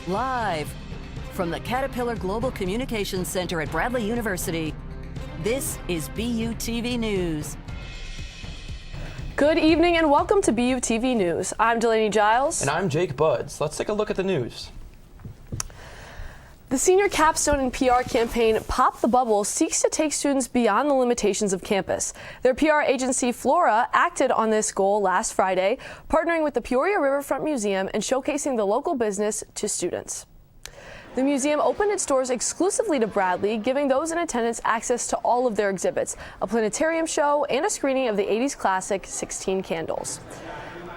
Live from the Caterpillar Global Communications Center at Bradley University, this is BUTV News. Good evening and welcome to BUTV News. I'm Delaney Giles. And I'm Jake Buds. Let's take a look at the news. The senior capstone and PR campaign Pop the Bubble seeks to take students beyond the limitations of campus. Their PR agency Flora acted on this goal last Friday, partnering with the Peoria Riverfront Museum and showcasing the local business to students. The museum opened its doors exclusively to Bradley, giving those in attendance access to all of their exhibits, a planetarium show, and a screening of the 80s classic 16 Candles.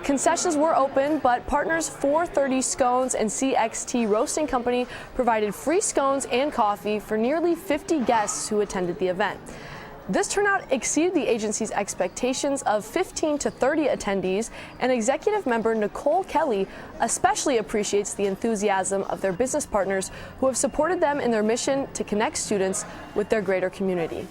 Concessions were open, but partners 430 Scones and CXT Roasting Company provided free scones and coffee for nearly 50 guests who attended the event. This turnout exceeded the agency's expectations of 15 to 30 attendees, and executive member Nicole Kelly especially appreciates the enthusiasm of their business partners who have supported them in their mission to connect students with their greater community.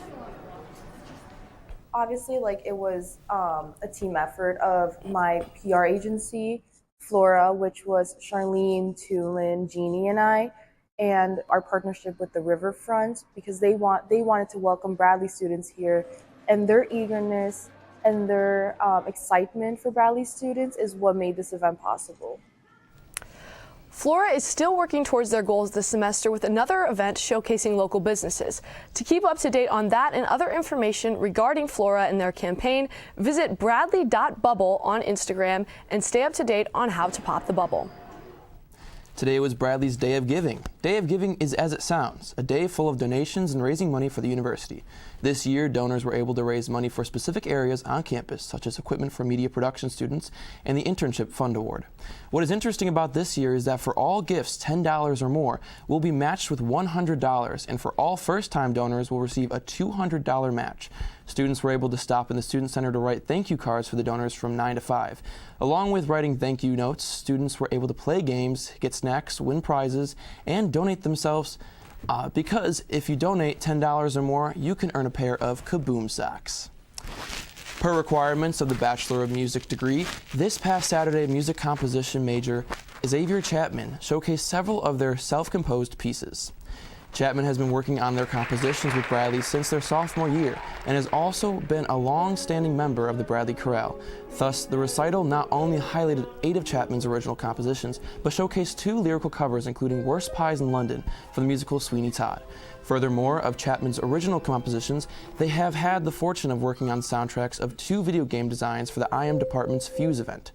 Obviously, it was a team effort of my PR agency, Flora, which was Charlene, Tulin, Jeannie, and I, and our partnership with the Riverfront, because they wanted to welcome Bradley students here, and their eagerness and their excitement for Bradley students is what made this event possible. Flora is still working towards their goals this semester with another event showcasing local businesses. To keep up to date on that and other information regarding Flora and their campaign, visit bradley.bubble on Instagram and stay up to date on how to pop the bubble. Today was Bradley's Day of Giving. Day of Giving is as it sounds, a day full of donations and raising money for the university. This year, donors were able to raise money for specific areas on campus, such as equipment for media production students and the Internship Fund Award. What is interesting about this year is that for all gifts $10 or more will be matched with $100, and for all first-time donors will receive a $200 match. Students were able to stop in the Student Center to write thank you cards for the donors from 9 to 5. Along with writing thank you notes, students were able to play games, get snacks, win prizes, and donate themselves because if you donate $10 or more, you can earn a pair of Kaboom socks. Per requirements of the Bachelor of Music degree, this past Saturday, music composition major Xavier Chapman showcased several of their self-composed pieces. Chapman has been working on their compositions with Bradley since their sophomore year and has also been a long-standing member of the Bradley Chorale. Thus, the recital not only highlighted 8 of Chapman's original compositions, but showcased 2 lyrical covers, including Worst Pies in London for the musical Sweeney Todd. Furthermore, of Chapman's original compositions, they have had the fortune of working on soundtracks of 2 video game designs for the IM department's Fuse event.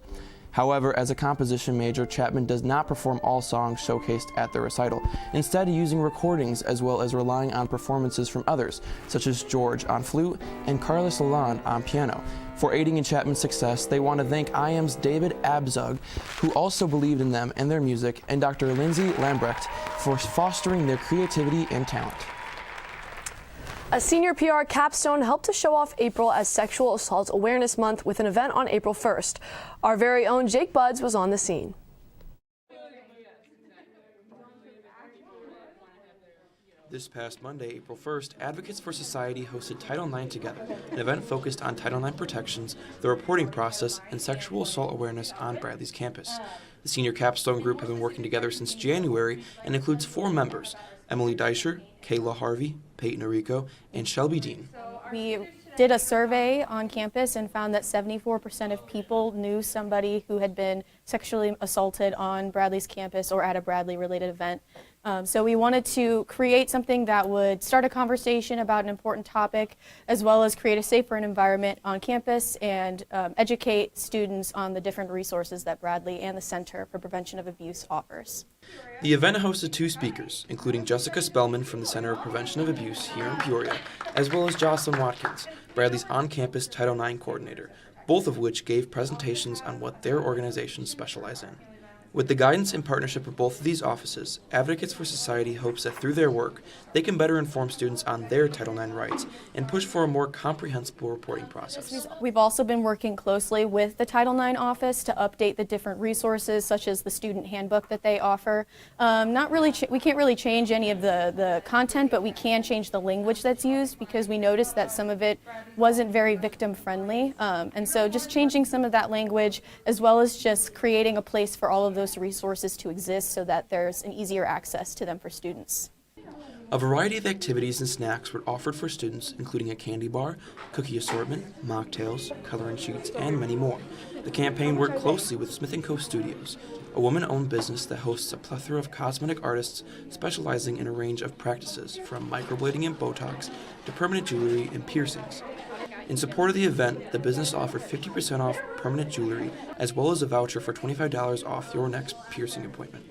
However, as a composition major, Chapman does not perform all songs showcased at the recital, instead using recordings as well as relying on performances from others, such as George on flute and Carlos Lalonde on piano. For aiding in Chapman's success, they want to thank IM's David Abzug, who also believed in them and their music, and Dr. Lindsay Lambrecht for fostering their creativity and talent. A senior PR capstone helped to show off April as Sexual Assault Awareness Month with an event on April 1st. Our very own Jake Buds was on the scene. This past Monday, April 1st, Advocates for Society hosted Title IX Together, an event focused on Title IX protections, the reporting process, and sexual assault awareness on Bradley's campus. The senior capstone group have been working together since January and includes 4 members: Emily Deischer, Kayla Harvey, Peyton Arico, and Shelby Dean. We did a survey on campus and found that 74% of people knew somebody who had been sexually assaulted on Bradley's campus or at a Bradley-related event. So we wanted to create something that would start a conversation about an important topic, as well as create a safer environment on campus and educate students on the different resources that Bradley and the Center for Prevention of Abuse offers. The event hosted 2 speakers, including Jessica Spellman from the Center of Prevention of Abuse here in Peoria, as well as Jocelyn Watkins, Bradley's on-campus Title IX coordinator, both of which gave presentations on what their organizations specialize in. With the guidance and partnership of both of these offices, Advocates for Society hopes that through their work, they can better inform students on their Title IX rights and push for a more comprehensible reporting process. We've also been working closely with the Title IX office to update the different resources, such as the student handbook that they offer. We can't really change any of the content, but we can change the language that's used, because we noticed that some of it wasn't very victim friendly. And so just changing some of that language, as well as just creating a place for all of those those resources to exist so that there's an easier access to them for students. A variety of activities and snacks were offered for students, including a candy bar, cookie assortment, mocktails, coloring sheets, and many more. The campaign worked closely with Smith & Co. Studios, a woman-owned business that hosts a plethora of cosmetic artists specializing in a range of practices, from microblading and Botox to permanent jewelry and piercings. In support of the event, the business offered 50% off permanent jewelry, as well as a voucher for $25 off your next piercing appointment.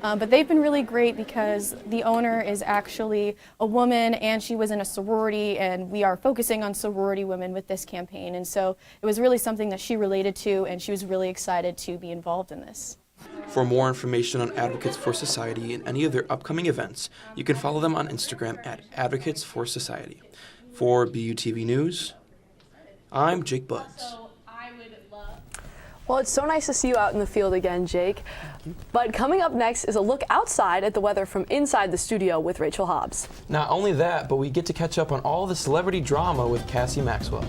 But they've been really great because the owner is actually a woman and she was in a sorority, and we are focusing on sorority women with this campaign. And so it was really something that she related to, and she was really excited to be involved in this. For more information on Advocates for Society and any of their upcoming events, you can follow them on Instagram at Advocates for Society. For BUTV News, I'm Jake Buds. Well, it's so nice to see you out in the field again, Jake. But coming up next is a look outside at the weather from inside the studio with Rachel Hobbs. Not only that, but we get to catch up on all the celebrity drama with Cassie Maxwell.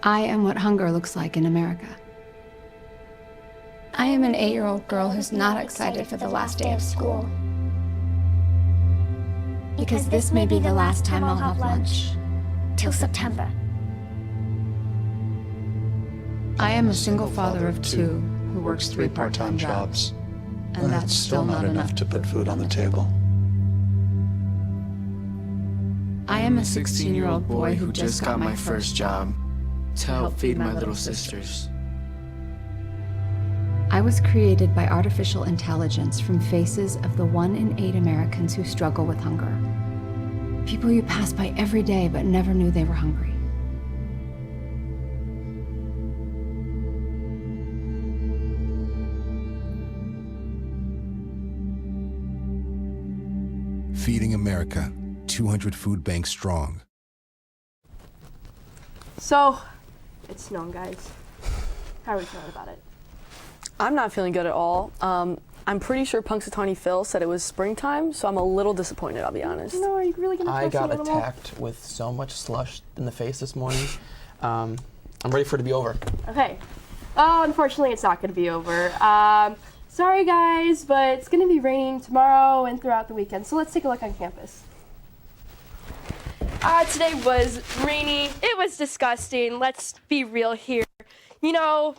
I am what hunger looks like in America. I am an 8-year-old girl who's not excited for the last day of school. Because this may be the last time I'll have lunch. Till September. I am a single father of 2 who works 3 part-time jobs. And that's still not enough to put food on the table. I am a 16-year-old boy who just got my first job to help feed my little sisters. I was created by artificial intelligence from faces of the 1 in 8 Americans who struggle with hunger. People you pass by every day but never knew they were hungry. Feeding America, 200 food banks strong. So, it's snowing, guys. How are we feeling about it? I'm not feeling good at all. I'm pretty sure Punxsutawney Phil said it was springtime, so I'm a little disappointed, I'll be honest. You know, are you really going to I got attacked with so much slush in the face this morning. I'm ready for it to be over. Okay. Unfortunately, it's not going to be over. Sorry, guys, but it's going to be raining tomorrow and throughout the weekend, so let's take a look on campus. Today was rainy. It was disgusting. Let's be real here. You know,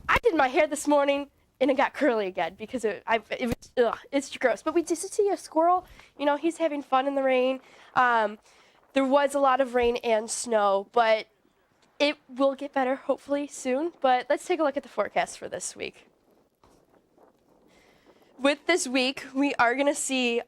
I did my hair this morning and it got curly again because it's gross. But we just see a squirrel. You know, he's having fun in the rain. There was a lot of rain and snow, but it will get better hopefully soon. But let's take a look at the forecast for this week. With this week, we are going to see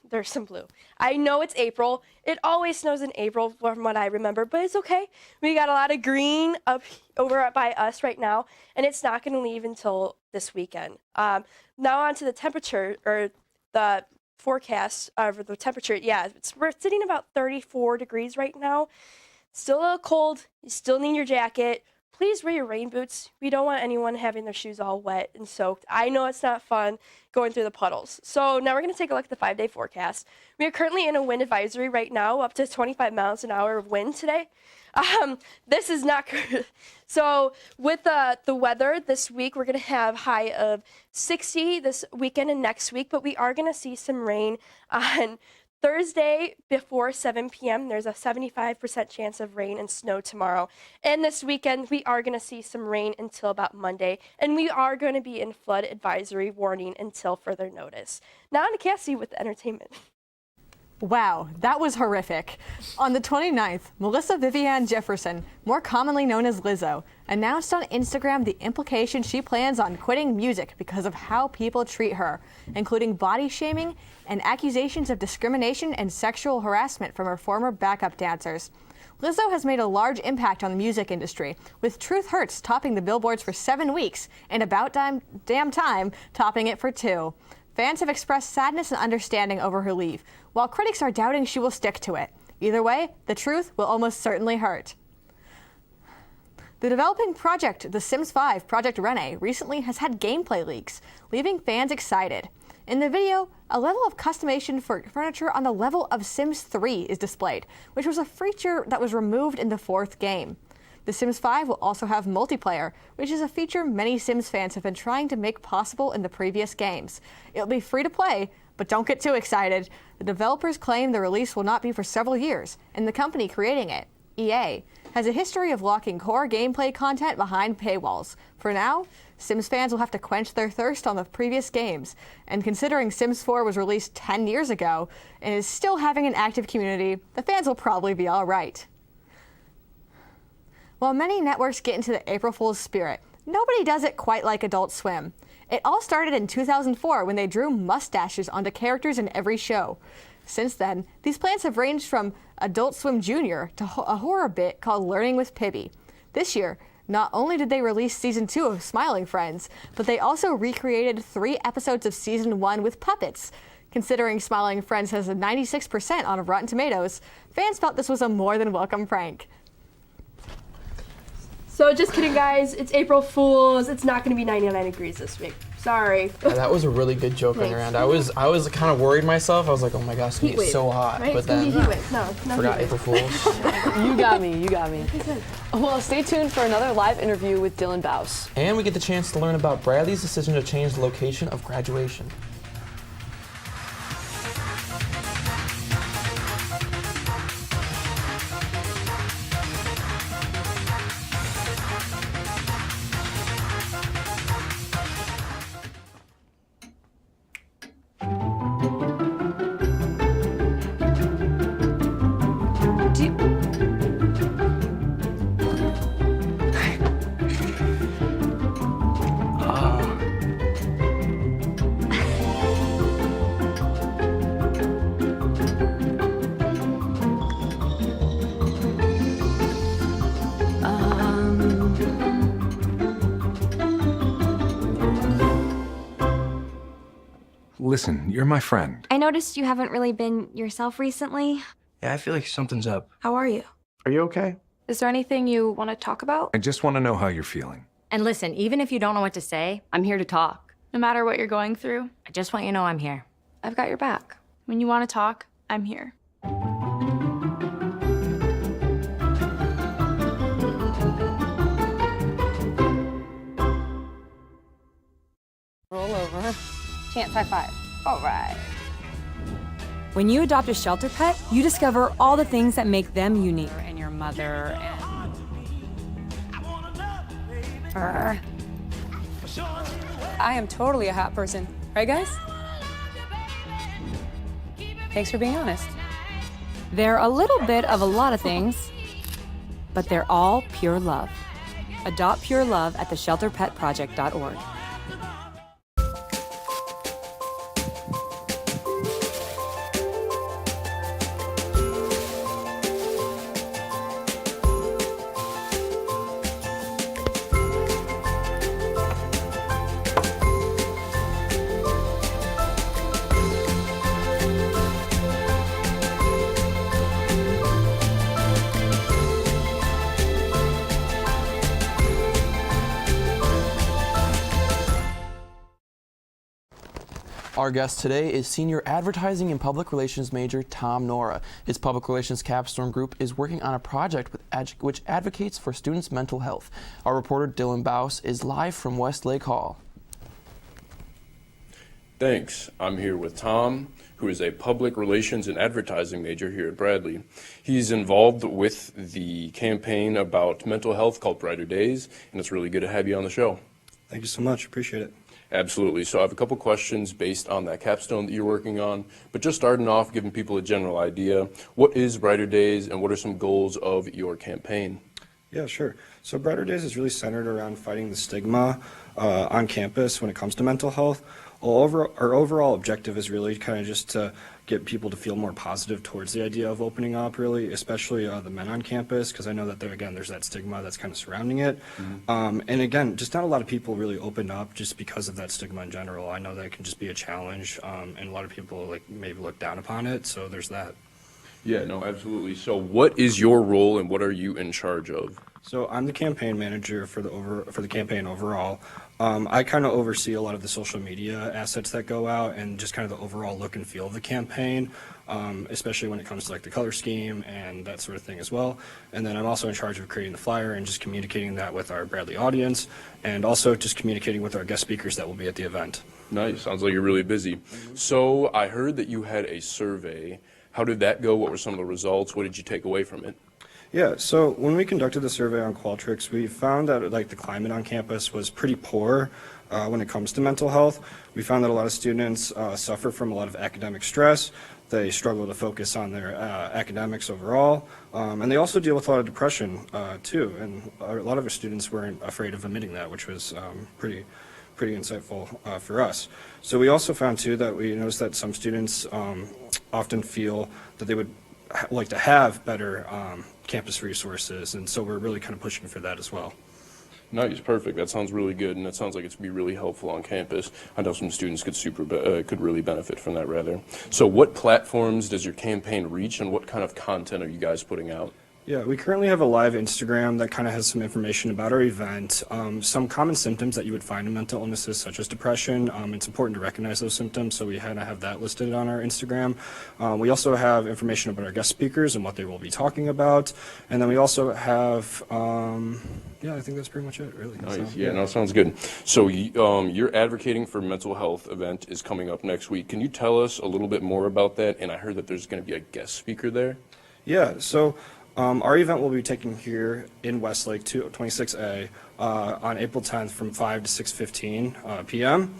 there's some blue. I know it's April. It always snows in April from what I remember, but it's okay. We got a lot of green up over by us right now, and it's not going to leave until this weekend. Now on to the temperature, or the forecast of the temperature. Yeah, we're sitting about 34 degrees right now. Still a little cold. You still need your jacket. please wear your rain boots. We don't want anyone having their shoes all wet and soaked. I know it's not fun going through the puddles. So now we're going to take a look at the 5-day forecast. We are currently in a wind advisory right now, up to 25 miles an hour of wind today. This is not good. So with the weather this week, we're going to have high of 60 this weekend and next week, but we are going to see some rain on Thursday before 7 p.m. There's a 75% chance of rain and snow tomorrow. And this weekend, we are going to see some rain until about Monday. And we are going to be in flood advisory warning until further notice. Now on to Cassie with the entertainment. Wow, that was horrific. On the 29th, Melissa Vivian Jefferson, more commonly known as Lizzo, announced on Instagram the implication she plans on quitting music because of how people treat her, including body shaming and accusations of discrimination and sexual harassment from her former backup dancers. Lizzo has made a large impact on the music industry, with Truth Hurts topping the billboards for 7 weeks and About Damn Time topping it for 2. Fans have expressed sadness and understanding over her leave, while critics are doubting she will stick to it. Either way, the truth will almost certainly hurt. The developing project, The Sims 5 Project Rene, recently has had gameplay leaks, leaving fans excited. In the video, a level of customization for furniture on the level of Sims 3 is displayed, which was a feature that was removed in the 4th game. The Sims 5 will also have multiplayer, which is a feature many Sims fans have been trying to make possible in the previous games. It'll be free to play, but don't get too excited. The developers claim the release will not be for several years, and the company creating it, EA, has a history of locking core gameplay content behind paywalls. For now, Sims fans will have to quench their thirst on the previous games, and considering Sims 4 was released 10 years ago and is still having an active community, the fans will probably be all right. While many networks get into the April Fool's spirit, nobody does it quite like Adult Swim. It all started in 2004 when they drew mustaches onto characters in every show. Since then, these plans have ranged from Adult Swim Junior to a horror bit called Learning with Pibby. This year, not only did they release Season 2 of Smiling Friends, but they also recreated 3 episodes of Season 1 with puppets. Considering Smiling Friends has a 96% on Rotten Tomatoes, fans felt this was a more than welcome prank. So just kidding, guys. It's April Fool's. It's not going to be 99 degrees this week. Sorry. Yeah, that was a really good joke on your end. I was kind of worried myself. I was like, oh my gosh, it's gonna get so hot. Right? But then forgot heat April Fools. You got me. Well, stay tuned for another live interview with Dylan Baus. And we get the chance to learn about Bradley's decision to change the location of graduation. Listen, you're my friend. I noticed you haven't really been yourself recently. Yeah, I feel like something's up. How are you? Are you okay? Is there anything you want to talk about? I just want to know how you're feeling. And listen, even if you don't know what to say, I'm here to talk. No matter what you're going through, I just want you to know I'm here. I've got your back. When you want to talk, I'm here. Roll over. Chance high five. All right. When you adopt a shelter pet, you discover all the things that make them unique. And your mother and... I am totally a hat person. Right, guys? Thanks for being honest. They're a little bit of a lot of things, but they're all pure love. Adopt pure love at theshelterpetproject.org. Our guest today is Senior Advertising and Public Relations Major Tom Nora. His Public Relations Capstone group is working on a project which advocates for students' mental health. Our reporter Dylan Baus is live from Westlake Hall. Thanks. I'm here with Tom, who is a Public Relations and Advertising major here at Bradley. He's involved with the campaign about mental health called Brighter Days, and it's really good to have you on the show. Thank you so much. Appreciate it. Absolutely. So I have a couple questions based on that capstone that you're working on, but just starting off, giving people a general idea, what is Brighter Days and what are some goals of your campaign? Yeah, sure. So Brighter Days is really centered around fighting the stigma on campus when it comes to mental health. Our overall objective is really kind of just to get people to feel more positive towards the idea of opening up, really, especially the men on campus, because I know that there's that stigma that's kind of surrounding it. Mm-hmm. And again, just not a lot of people really open up just because of that stigma in general. I know that it can just be a challenge, and a lot of people maybe look down upon it, so there's that. Yeah, no, absolutely. So what is your role and what are you in charge of? So I'm the campaign manager for the campaign overall. I kind of oversee a lot of the social media assets that go out and just kind of the overall look and feel of the campaign, especially when it comes to the color scheme and that sort of thing as well. And then I'm also in charge of creating the flyer and just communicating that with our Bradley audience, and also just communicating with our guest speakers that will be at the event. Nice. Sounds like you're really busy. So I heard that you had a survey. How did that go? What were some of the results? What did you take away from it? Yeah, so when we conducted the survey on Qualtrics, we found that the climate on campus was pretty poor when it comes to mental health. We found that a lot of students suffer from a lot of academic stress. They struggle to focus on their academics overall, and they also deal with a lot of depression too. And a lot of our students weren't afraid of admitting that, which was pretty insightful for us. So we also found too that we noticed that some students often feel that they would like to have better campus resources, and so we're really kind of pushing for that as well. Nice, perfect. That sounds really good, and that sounds like it's be really helpful on campus. I know some students could really benefit from that, rather. So what platforms does your campaign reach, and what kind of content are you guys putting out? Yeah, we currently have a live Instagram that kind of has some information about our event, some common symptoms that you would find in mental illnesses such as depression. It's important to recognize those symptoms, so we kind of have that listed on our Instagram. We also have information about our guest speakers and what they will be talking about, and then we also have, I think that's pretty much it, really. Nice. So, yeah, no, sounds good. So your advocating for mental health event is coming up next week. Can you tell us a little bit more about that? And I heard that there's going to be a guest speaker there. Yeah, so our event will be taking here in Westlake 26A on April 10th from 5 to 6:15 p.m.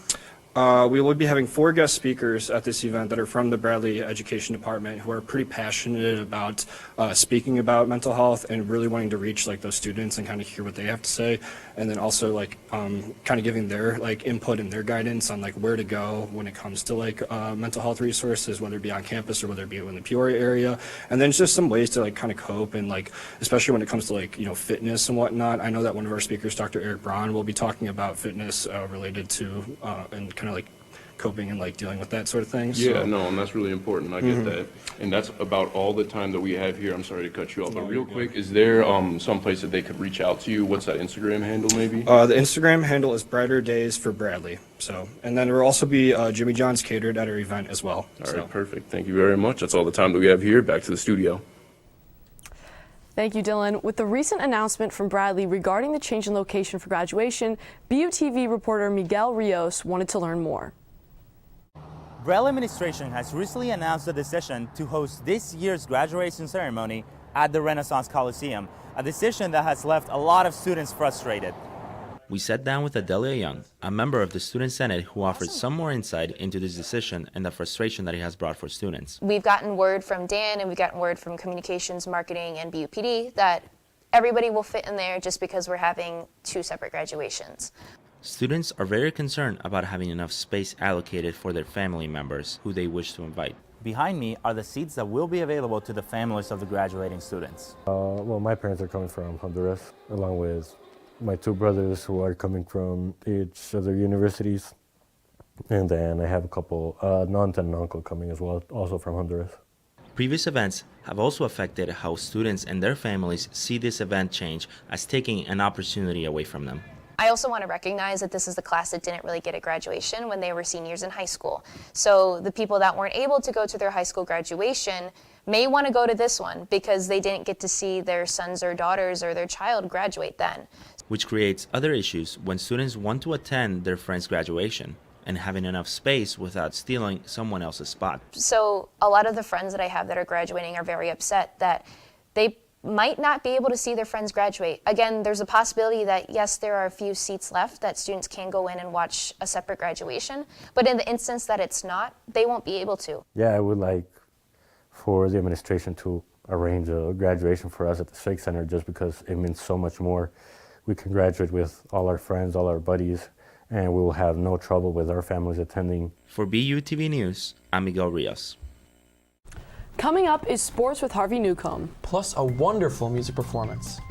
We will be having 4 guest speakers at this event that are from the Bradley Education Department who are pretty passionate about speaking about mental health and really wanting to reach those students and kind of hear what they have to say, and then also kind of giving their input and their guidance on where to go when it comes to mental health resources, whether it be on campus or whether it be in the Peoria area, and then just some ways to kind of cope and especially when it comes to fitness and whatnot. I know that one of our speakers, Dr. Eric Braun, will be talking about fitness related to and kind of coping and dealing with that sort of thing. Yeah, so. no, and that's really important. I get that. And that's about all the time that we have here. I'm sorry to cut you off, but real quick, is there some place that they could reach out to you? What's that Instagram handle maybe? The Instagram handle is Brighter Days for Bradley. So, and then there will also be Jimmy John's catered at our event as well. All right, perfect. Thank you very much. That's all the time that we have here. Back to the studio. Thank you, Dylan. With the recent announcement from Bradley regarding the change in location for graduation, BUTV reporter Miguel Rios wanted to learn more. Bradley administration has recently announced the decision to host this year's graduation ceremony at the Renaissance Coliseum, a decision that has left a lot of students frustrated. We sat down with Adelia Young, a member of the Student Senate, who offered some more insight into this decision and the frustration that it has brought for students. We've gotten word from Dan and we've gotten word from Communications, Marketing, and BUPD that everybody will fit in there just because we're having 2 separate graduations. Students are very concerned about having enough space allocated for their family members who they wish to invite. Behind me are the seats that will be available to the families of the graduating students. Well, my parents are coming from Honduras, along with my 2 brothers who are coming from each of their universities. And then I have a couple, an aunt and an uncle coming as well, also from Honduras. Previous events have also affected how students and their families see this event change as taking an opportunity away from them. I also want to recognize that this is the class that didn't really get a graduation when they were seniors in high school. So the people that weren't able to go to their high school graduation may want to go to this one because they didn't get to see their sons or daughters or their child graduate then. Which creates other issues when students want to attend their friend's graduation and having enough space without stealing someone else's spot. So a lot of the friends that I have that are graduating are very upset that they might not be able to see their friends graduate. Again, there's a possibility that, yes, there are a few seats left that students can go in and watch a separate graduation, but in the instance that it's not, they won't be able to. Yeah, I would like for the administration to arrange a graduation for us at the Civic Center just because it means so much more. We can graduate with all our friends, all our buddies, and we will have no trouble with our families attending. For BUTV News, I'm Miguel Rios. Coming up is sports with Harvey Newcomb. Plus a wonderful music performance.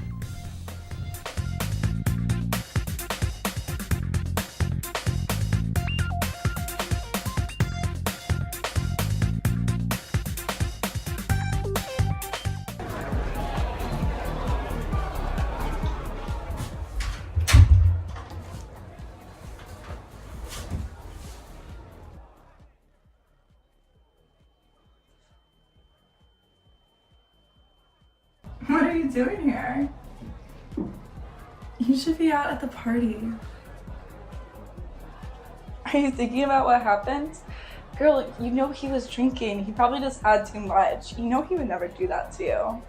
What are you doing here? You should be out at the party. Are you thinking about what happened? Girl, you know he was drinking. He probably just had too much. You know he would never do that to you.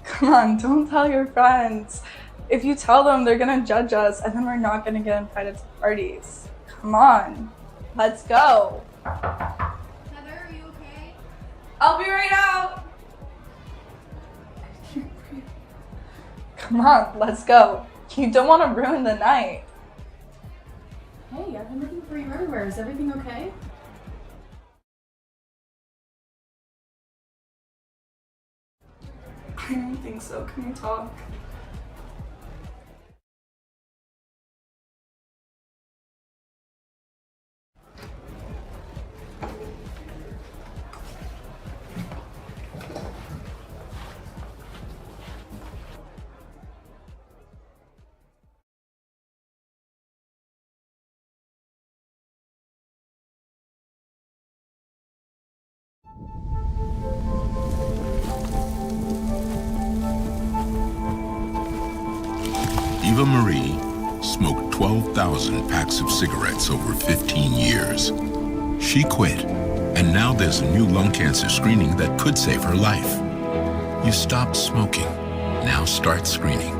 Come on, don't tell your friends. If you tell them, they're gonna judge us and then we're not gonna get invited to parties. Come on, let's go. I'll be right out! Come on, let's go. You don't want to ruin the night. Hey, I've been looking for you everywhere. Is everything okay? I don't think so. Can we talk? Eva Marie smoked 12,000 packs of cigarettes over 15 years. She quit, and now there's a new lung cancer screening that could save her life. You stopped smoking. Now start screening.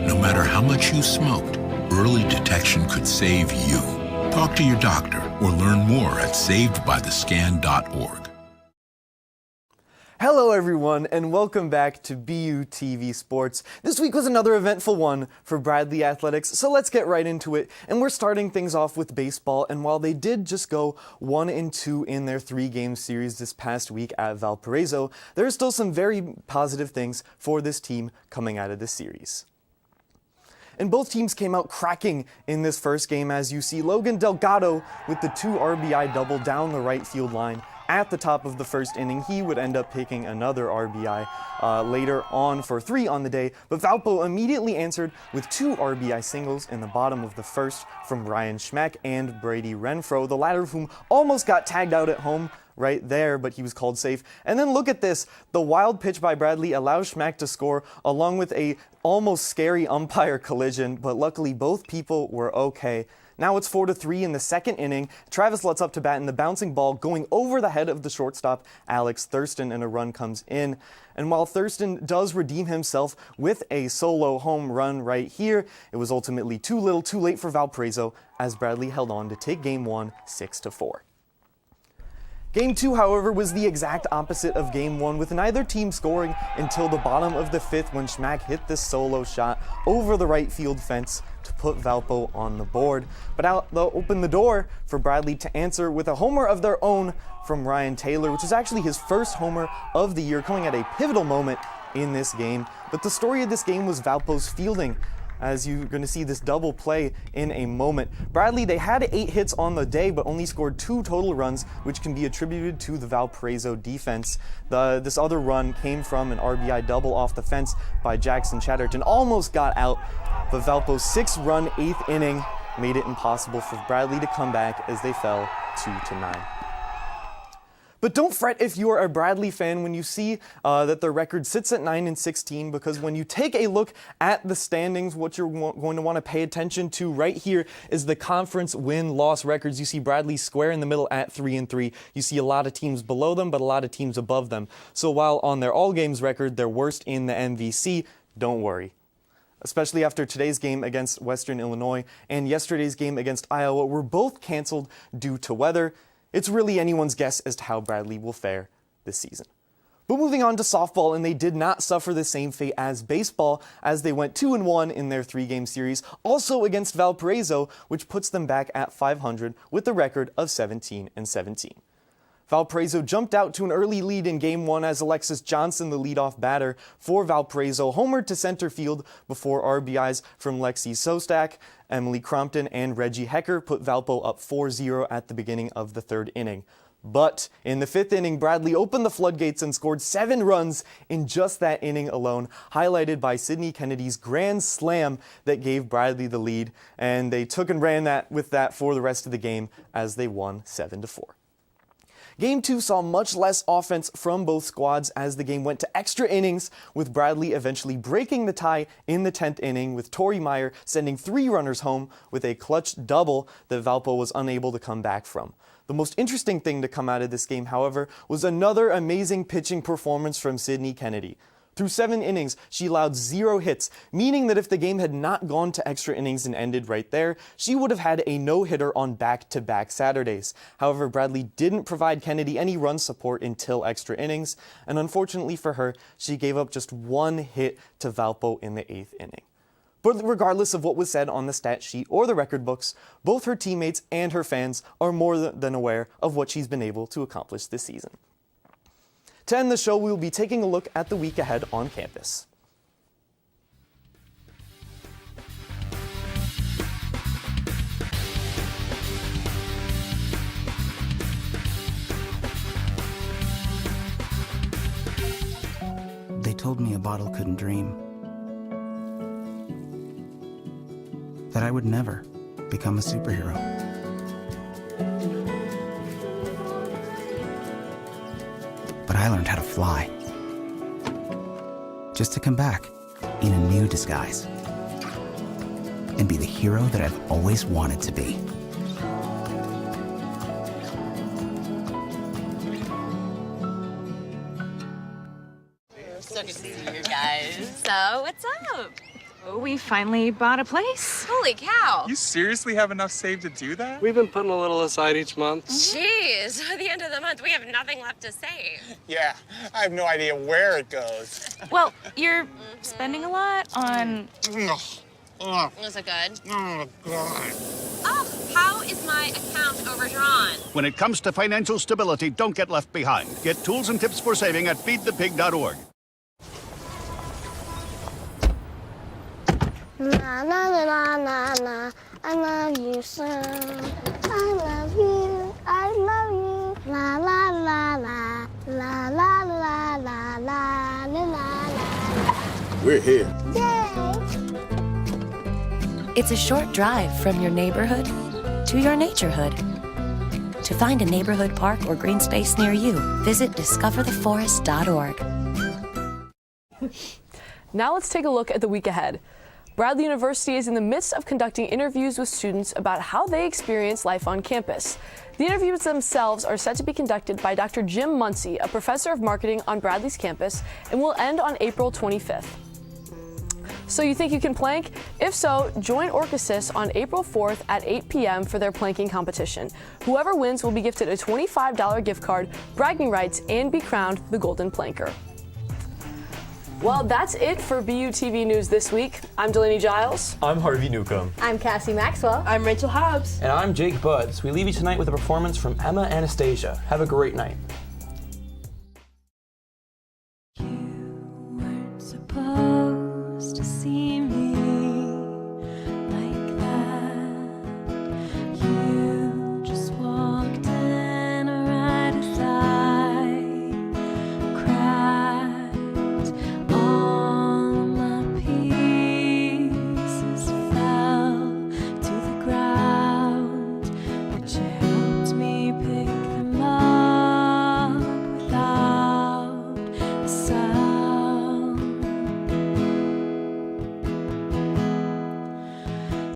No matter how much you smoked, early detection could save you. Talk to your doctor or learn more at savedbythescan.org. Hello everyone, and welcome back to BUTV Sports. This week was another eventful one for Bradley Athletics, so let's get right into it. And we're starting things off with baseball, and while they did just go 1-2 in their 3-game series this past week at Valparaiso, there are still some very positive things for this team coming out of this series. And both teams came out cracking in this first game, as you see Logan Delgado with the 2 RBI double down the right field line. At the top of the first inning, he would end up picking another RBI later on for 3 on the day, but Valpo immediately answered with 2 RBI singles in the bottom of the first from Ryan Schmack and Brady Renfro, the latter of whom almost got tagged out at home right there, but he was called safe. And then look at this. The wild pitch by Bradley allows Schmack to score along with a almost scary umpire collision, but luckily both people were okay. Now it's 4-3 in the second inning. Travis Lutz up to bat, and the bouncing ball going over the head of the shortstop, Alex Thurston, and a run comes in. And while Thurston does redeem himself with a solo home run right here, it was ultimately too little too late for Valparaiso, as Bradley held on to take Game 1 6-4. Game 2, however, was the exact opposite of Game 1, with neither team scoring until the bottom of the 5th when Schmack hit this solo shot over the right field fence to put Valpo on the board. But they'll open the door for Bradley to answer with a homer of their own from Ryan Taylor, which is actually his first homer of the year, coming at a pivotal moment in this game. But the story of this game was Valpo's fielding. as you're going to see this double play in a moment. Bradley, they had 8 hits on the day, but only scored 2 total runs, which can be attributed to the Valparaiso defense. This other run came from an RBI double off the fence by Jackson Chatterton. Almost got out, but Valpo's 6-run 8th inning made it impossible for Bradley to come back as they fell 2-9. But don't fret if you are a Bradley fan when you see that their record sits at 9-16, because when you take a look at the standings, what you're going to want to pay attention to right here is the conference win-loss records. You see Bradley square in the middle at 3-3. You see a lot of teams below them, but a lot of teams above them. So while on their all-games record, they're worst in the MVC, don't worry. Especially after today's game against Western Illinois and yesterday's game against Iowa were both canceled due to weather. It's really anyone's guess as to how Bradley will fare this season. But moving on to softball, and they did not suffer the same fate as baseball as they went 2-1 in their 3-game series, also against Valparaiso, which puts them back at 500 with a record of 17-17. Valparaiso jumped out to an early lead in Game 1 as Alexis Johnson, the leadoff batter for Valparaiso, homered to center field before RBIs from Lexi Sostak, Emily Crompton, and Reggie Hecker put Valpo up 4-0 at the beginning of the 3rd inning. But in the 5th inning, Bradley opened the floodgates and scored 7 runs in just that inning alone, highlighted by Sydney Kennedy's grand slam that gave Bradley the lead, and they took and ran with that for the rest of the game as they won 7-4. Game 2 saw much less offense from both squads as the game went to extra innings, with Bradley eventually breaking the tie in the 10th inning, with Tori Meyer sending 3 runners home with a clutch double that Valpo was unable to come back from. The most interesting thing to come out of this game, however, was another amazing pitching performance from Sydney Kennedy. Through 7 innings, she allowed 0 hits, meaning that if the game had not gone to extra innings and ended right there, she would have had a no-hitter on back-to-back Saturdays. However, Bradley didn't provide Kennedy any run support until extra innings, and unfortunately for her, she gave up just 1 hit to Valpo in the 8th inning. But regardless of what was said on the stat sheet or the record books, both her teammates and her fans are more than aware of what she's been able to accomplish this season. To end the show, we will be taking a look at the week ahead on campus. They told me a bottle couldn't dream. That I would never become a superhero. But I learned how to fly. Just to come back in a new disguise. And be the hero that I've always wanted to be. So good to see you guys. So, what's up? Oh, we finally bought a place. Holy cow. You seriously have enough saved to do that? We've been putting a little aside each month. Jeez, at the end of the month, we have nothing left to save. Yeah, I have no idea where it goes. Well, you're spending a lot on... Oh, Is it good? God. Oh, how is my account overdrawn? When it comes to financial stability, don't get left behind. Get tools and tips for saving at feedthepig.org. La la la la la, I love you so. I love you, I love you. La la la la, la la la la la la la. We're here. Yay! It's a short drive from your neighborhood to your naturehood. To find a neighborhood park or green space near you, visit discovertheforest.org. Now let's take a look at the week ahead. Bradley University is in the midst of conducting interviews with students about how they experience life on campus. The interviews themselves are set to be conducted by Dr. Jim Muncie, a professor of marketing on Bradley's campus, and will end on April 25th. So you think you can plank? If so, join Orchesys on April 4th at 8 p.m. for their planking competition. Whoever wins will be gifted a $25 gift card, bragging rights, and be crowned the Golden Planker. Well, that's it for BUTV News this week. I'm Delaney Giles. I'm Harvey Newcomb. I'm Cassie Maxwell. I'm Rachel Hobbs. And I'm Jake Buds. We leave you tonight with a performance from Emma Anastasia. Have a great night.